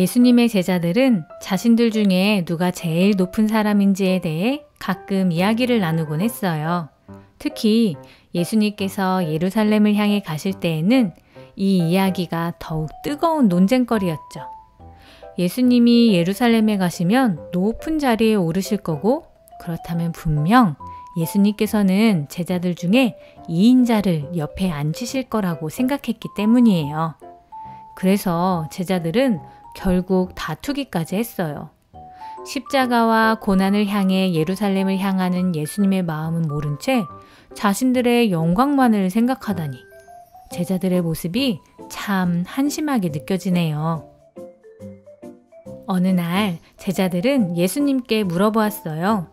예수님의 제자들은 자신들 중에 누가 제일 높은 사람인지에 대해 가끔 이야기를 나누곤 했어요. 특히 예수님께서 예루살렘을 향해 가실 때에는 이 이야기가 더욱 뜨거운 논쟁거리였죠. 예수님이 예루살렘에 가시면 높은 자리에 오르실 거고, 그렇다면 분명 예수님께서는 제자들 중에 2인자를 옆에 앉히실 거라고 생각했기 때문이에요. 그래서 제자들은 결국 다투기까지 했어요. 십자가와 고난을 향해 예루살렘을 향하는 예수님의 마음은 모른 채 자신들의 영광만을 생각하다니, 제자들의 모습이 참 한심하게 느껴지네요. 어느 날 제자들은 예수님께 물어보았어요.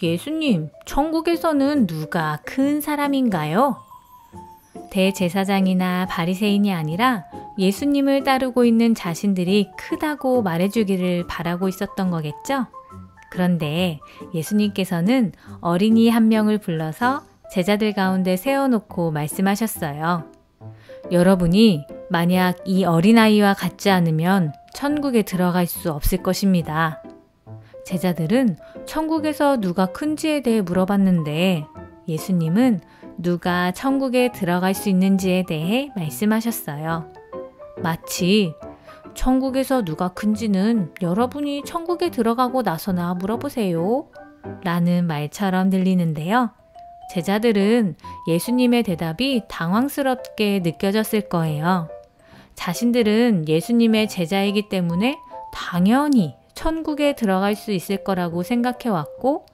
예수님, 천국에서는 누가 큰 사람인가요? 대제사장이나 바리새인이 아니라 예수님을 따르고 있는 자신들이 크다고 말해주기를 바라고 있었던 거겠죠? 그런데 예수님께서는 어린이 한 명을 불러서 제자들 가운데 세워놓고 말씀하셨어요. 여러분이 만약 이 어린아이와 같지 않으면 천국에 들어갈 수 없을 것입니다. 제자들은 천국에서 누가 큰지에 대해 물어봤는데 예수님은 누가 천국에 들어갈 수 있는지에 대해 말씀하셨어요. 마치 천국에서 누가 큰지는 여러분이 천국에 들어가고 나서나 물어보세요 라는 말처럼 들리는데요. 제자들은 예수님의 대답이 당황스럽게 느껴졌을 거예요. 자신들은 예수님의 제자이기 때문에 당연히 천국에 들어갈 수 있을 거라고 생각해왔고,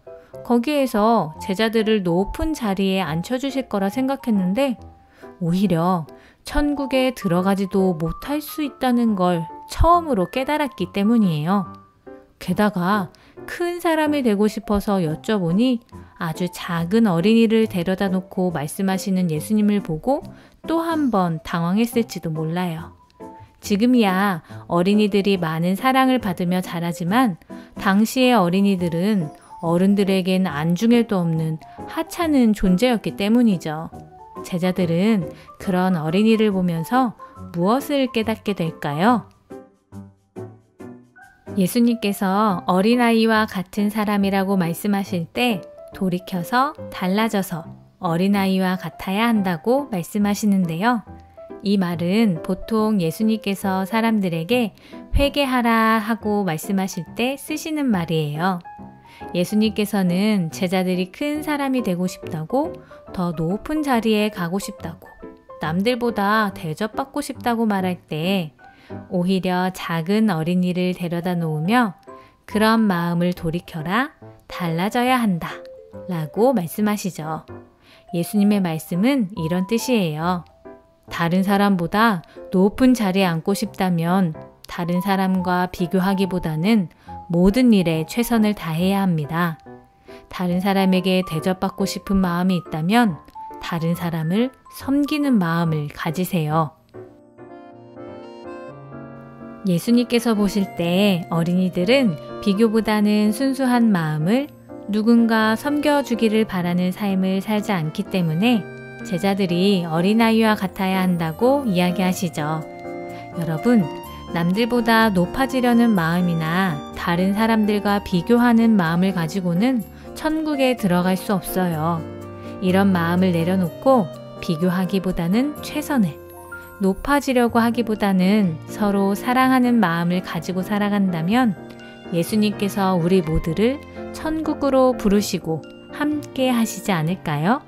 거기에서 제자들을 높은 자리에 앉혀주실 거라 생각했는데 오히려 천국에 들어가지도 못할 수 있다는 걸 처음으로 깨달았기 때문이에요. 게다가 큰 사람이 되고 싶어서 여쭤보니 아주 작은 어린이를 데려다 놓고 말씀하시는 예수님을 보고 또 한 번 당황했을지도 몰라요. 지금이야 어린이들이 많은 사랑을 받으며 자라지만 당시의 어린이들은 어른들에겐 안중에도 없는 하찮은 존재였기 때문이죠. 제자들은 그런 어린이를 보면서 무엇을 깨닫게 될까요? 예수님께서 어린아이와 같은 사람이라고 말씀하실 때 돌이켜서 달라져서 어린아이와 같아야 한다고 말씀하시는데요. 이 말은 보통 예수님께서 사람들에게 회개하라 하고 말씀하실 때 쓰시는 말이에요. 예수님께서는 제자들이 큰 사람이 되고 싶다고, 더 높은 자리에 가고 싶다고, 남들보다 대접받고 싶다고 말할 때 오히려 작은 어린이를 데려다 놓으며 그런 마음을 돌이켜라, 달라져야 한다 라고 말씀하시죠. 예수님의 말씀은 이런 뜻이에요. 다른 사람보다 높은 자리에 앉고 싶다면 다른 사람과 비교하기보다는 모든 일에 최선을 다해야 합니다. 다른 사람에게 대접받고 싶은 마음이 있다면 다른 사람을 섬기는 마음을 가지세요. 예수님께서 보실 때 어린이들은 비교보다는 순수한 마음을, 누군가 섬겨주기를 바라는 삶을 살지 않기 때문에 제자들이 어린아이와 같아야 한다고 이야기하시죠. 여러분, 남들보다 높아지려는 마음이나 다른 사람들과 비교하는 마음을 가지고는 천국에 들어갈 수 없어요. 이런 마음을 내려놓고 비교하기보다는 최선을, 높아지려고 하기보다는 서로 사랑하는 마음을 가지고 살아간다면 예수님께서 우리 모두를 천국으로 부르시고 함께 하시지 않을까요?